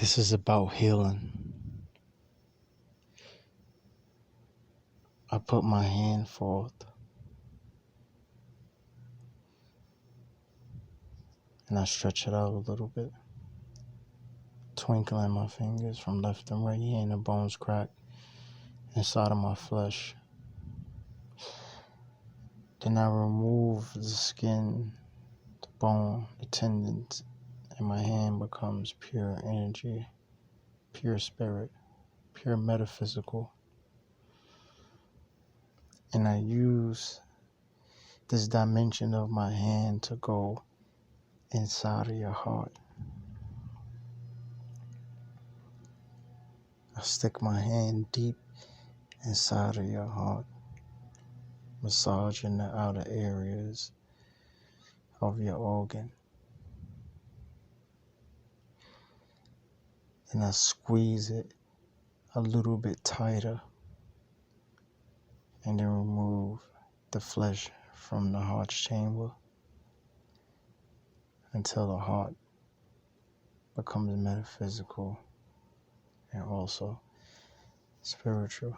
This is about healing. I put my hand forth and I stretch it out a little bit, twinkling my fingers from left and right hand. The bones crack inside of my flesh. Then I remove the skin, the bone, the tendons, and my hand becomes pure energy, pure spirit, pure metaphysical. And I use this dimension of my hand to go inside of your heart. I stick my hand deep inside of your heart, massaging the outer areas of your organ. And I squeeze it a little bit tighter and then remove the flesh from the heart's chamber until the heart becomes metaphysical and also spiritual.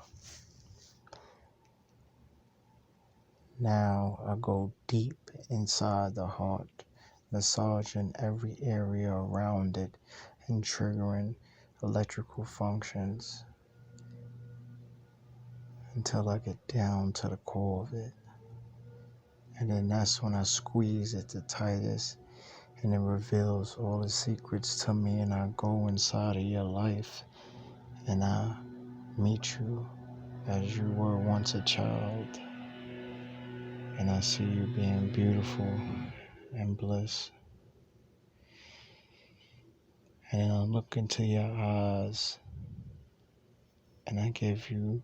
Now I go deep inside the heart, massaging every area around it and triggering electrical functions until I get down to the core of it. And then that's when I squeeze it the tightest, and it reveals all the secrets to me, and I go inside of your life and I meet you as you were once a child, and I see you being beautiful and bliss. And then I look into your eyes and I give you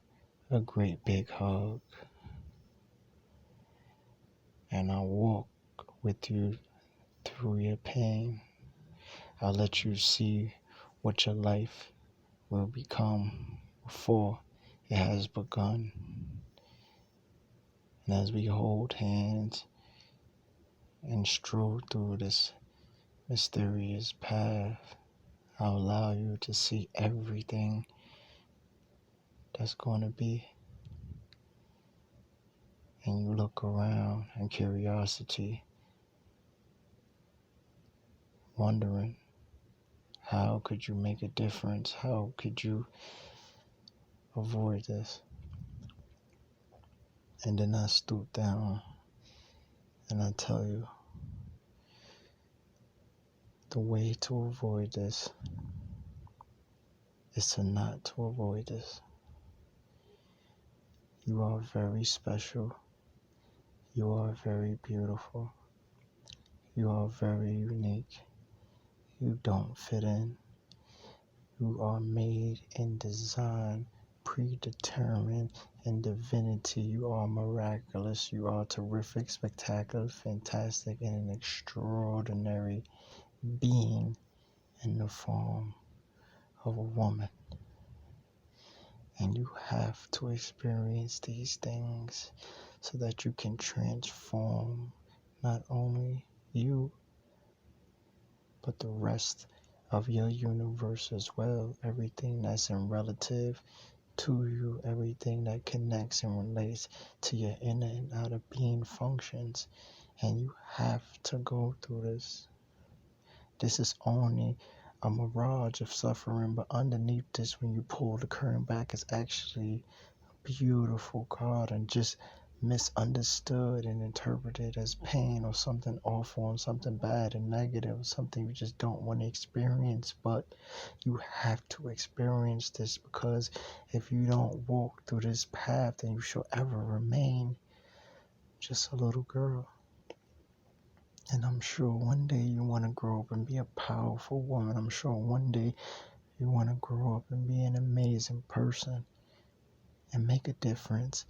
a great big hug, and I walk with you through your pain. I let you see what your life will become before it has begun. And as we hold hands and stroll through this mysterious path, I'll allow you to see everything that's going to be. And you look around in curiosity, wondering, how could you make a difference? How could you avoid this? And then I stoop down and I tell you, the way to avoid this is to not to avoid this. You are very special. You are very beautiful. You are very unique. You don't fit in. You are made and designed, predetermined in divinity. You are miraculous. You are terrific, spectacular, fantastic, and an extraordinary being in the form of a woman. And you have to experience these things so that you can transform not only you, but the rest of your universe as well. Everything that's in relative to you, everything that connects and relates to your inner and outer being functions. And you have to go through this. This is only a mirage of suffering, but underneath this, when you pull the curtain back, it's actually a beautiful card and just misunderstood and interpreted as pain or something awful and something bad and negative, something you just don't want to experience. But you have to experience this, because if you don't walk through this path, then you shall ever remain just a little girl. And I'm sure one day you want to grow up and be a powerful woman. I'm sure one day you want to grow up and be an amazing person and make a difference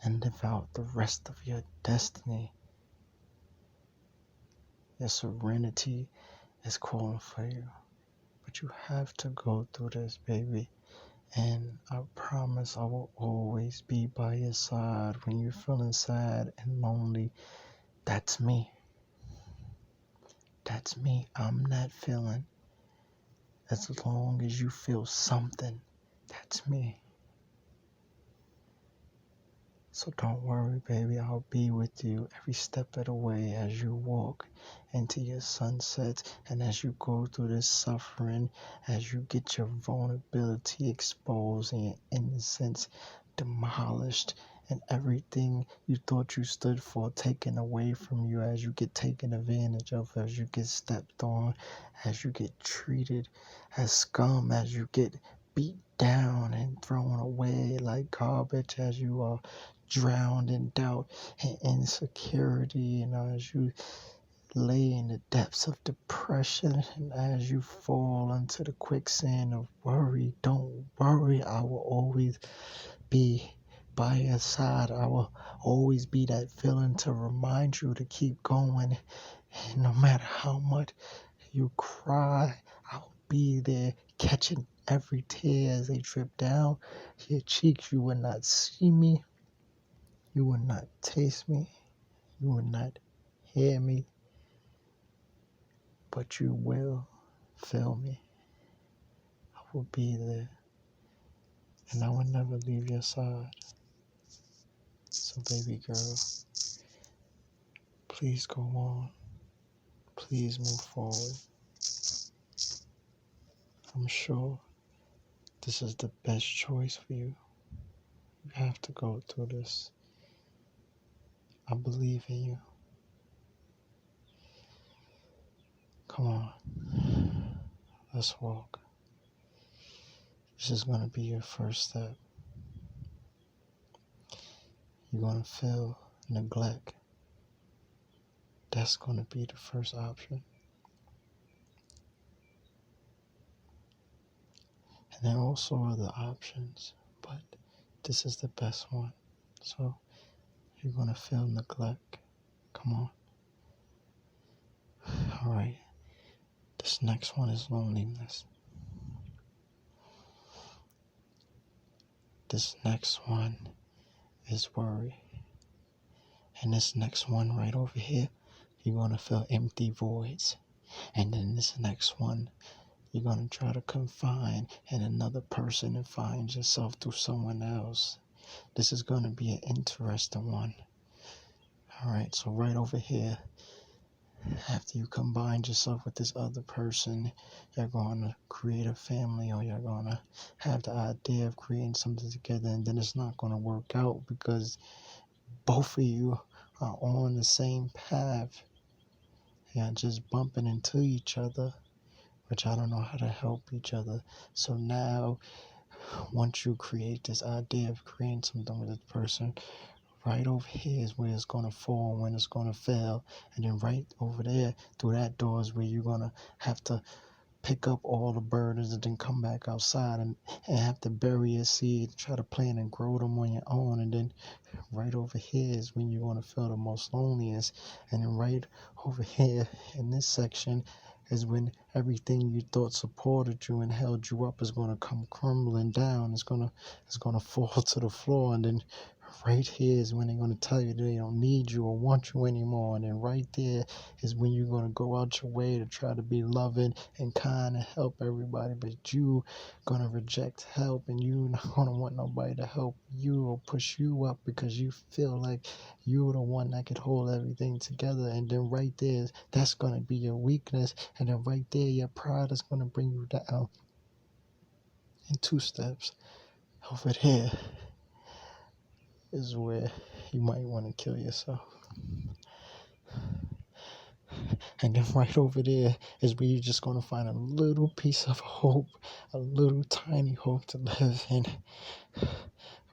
and live out the rest of your destiny. Your serenity is calling for you. But you have to go through this, baby. And I promise I will always be by your side when you're feeling sad and lonely. That's me. That's me. I'm that feeling. As long as you feel something, that's me. So don't worry, baby, I'll be with you every step of the way as you walk into your sunset and as you go through this suffering, as you get your vulnerability exposed and your innocence demolished and everything you thought you stood for taken away from you, as you get taken advantage of, as you get stepped on, as you get treated as scum, as you get beat down and thrown away like garbage, as you are drowned in doubt and insecurity, and as you lay in the depths of depression, and as you fall into the quicksand of worry, don't worry, I will always be by your side. I will always be that feeling to remind you to keep going. And no matter how much you cry, I'll be there catching every tear as they drip down your cheeks. You will not see me. You will not taste me. You will not hear me. But you will feel me. I will be there. And I will never leave your side. So baby girl, please go on. Please move forward. I'm sure this is the best choice for you. You have to go through this. I believe in you. Come on. Let's walk. This is going to be your first step. You're going to feel neglect. That's going to be the first option. And there are also other options, but this is the best one. So you're going to feel neglect. Come on. All right. This next one is loneliness. This next one is worry. And this next one right over here, you're going to feel empty voids. And then this next one, you're going to try to confine in another person and find yourself through someone else. This is going to be an interesting one. All right, so right over here, after you combine yourself with this other person, you're going to create a family, or you're going to have the idea of creating something together, and then it's not going to work out because both of you are on the same path. You're just bumping into each other, which I don't know how to help each other. So now, once you create this idea of creating something with this person, right over here is where it's going to fall, when it's going to fail. And then right over there, through that door, is where you're going to have to pick up all the burdens and then come back outside and have to bury your seed, try to plant and grow them on your own. And then right over here is when you're going to feel the most loneliest. And then right over here in this section is when everything you thought supported you and held you up is going to come crumbling down. It's going to fall to the floor. And then right here is when they're going to tell you they don't need you or want you anymore. And then right there is when you're going to go out your way to try to be loving and kind and help everybody, but you going to reject help, and you not going to want nobody to help you or push you up because you feel like you're the one that could hold everything together. And then right there, that's going to be your weakness. And then right there, your pride is going to bring you down. In 2 steps over here is where you might want to kill yourself. And then right over there is where you're just going to find a little piece of hope, a little tiny hope to live in.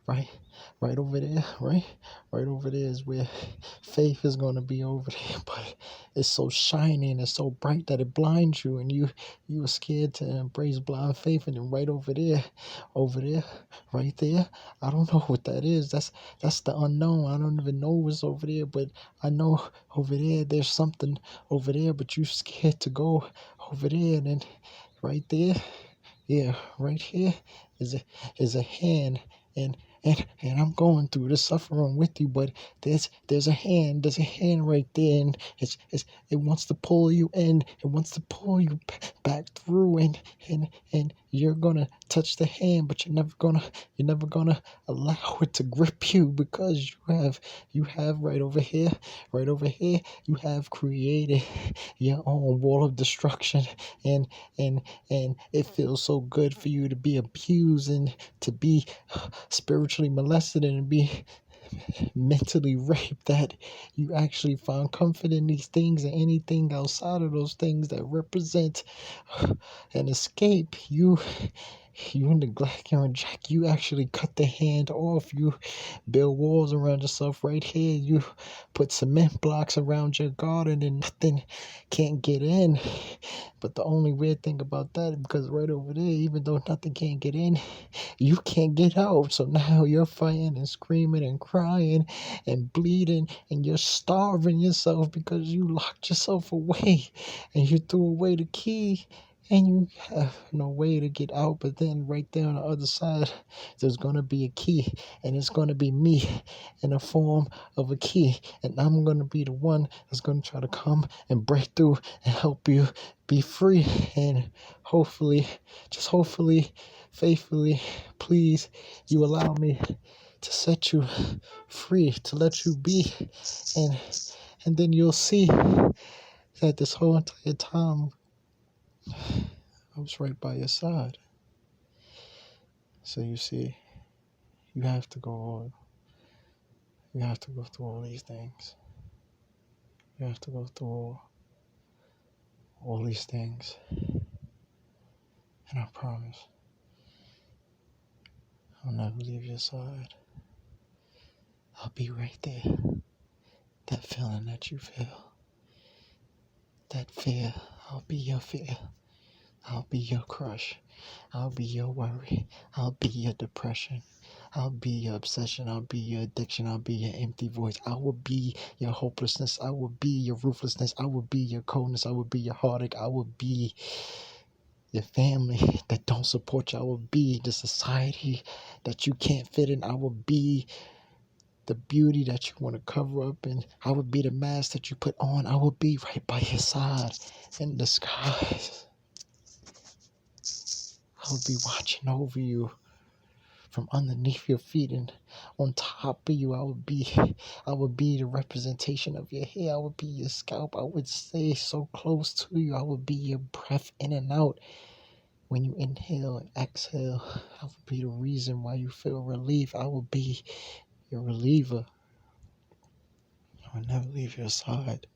Right over there, right over there is where faith is going to be over there, but it's so shiny and it's so bright that it blinds you, and you are scared to embrace blind faith. And then right over there, right there, I don't know what that is. That's the unknown. I don't even know what's over there, but I know over there there's something over there, but you're scared to go over there. And then right there, yeah, right here is a hand, and and I'm going through the suffering with you, but there's a hand right there, and it wants to pull you in, it wants to pull you back through, and you're gonna touch the hand, but you're never gonna allow it to grip you, because you have right over here, you have created your own wall of destruction, and and and it feels so good for you to be abused and to be spiritually molested and be mentally raped, that you actually find comfort in these things, and anything outside of those things that represent an escape, you neglect and reject. You actually cut the hand off. You build walls around yourself right here. You put cement blocks around your garden, and nothing can't get in. But the only weird thing about that, because right over there, even though nothing can't get in, you can't get out. So now you're fighting and screaming and crying and bleeding, and you're starving yourself because you locked yourself away and you threw away the key, and you have no way to get out. But then right there on the other side, there's going to be a key, and it's going to be me in the form of a key, and I'm going to be the one that's going to try to come and break through and help you be free. And hopefully, just hopefully, faithfully, please, you allow me to set you free, to let you be, and then you'll see that this whole entire time I was right by your side. So you see, you have to go on. You have to go through all these things. You have to go through all these things. And I promise, I'll never leave your side. I'll be right there. That feeling that you feel, that fear, I'll be your fear. I'll be your crush. I'll be your worry. I'll be your depression. I'll be your obsession. I'll be your addiction. I'll be your empty voice. I will be your hopelessness. I will be your ruthlessness. I will be your coldness. I will be your heartache. I will be your family that don't support you. I will be the society that you can't fit in. I will be the beauty that you want to cover up, and I will be the mask that you put on. I will be right by your side in disguise. I will be watching over you from underneath your feet and on top of you. I would be the representation of your hair. I would be your scalp. I would stay so close to you. I would be your breath in and out. When you inhale and exhale, I would be the reason why you feel relief. I will be your reliever. I will never leave your side.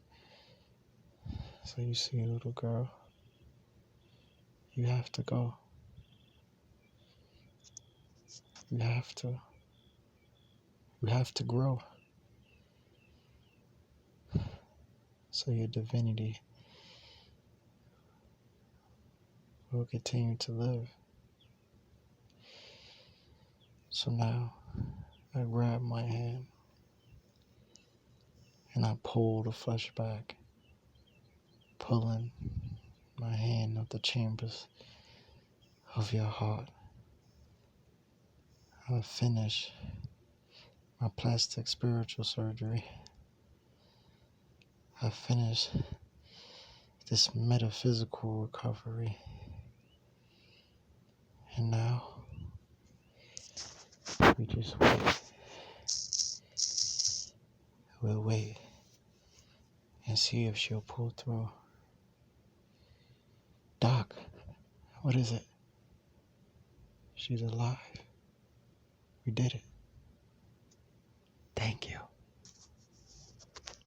So you see, little girl, you have to go. You have to grow. So your divinity will continue to live. So now I grab my hand and I pull the flesh back, pulling my hand of the chambers of your heart. I finish my plastic spiritual surgery. I finish this metaphysical recovery. And now we just wait. We'll wait and see if she'll pull through. Doc, what is it? She's alive. We did it. Thank you.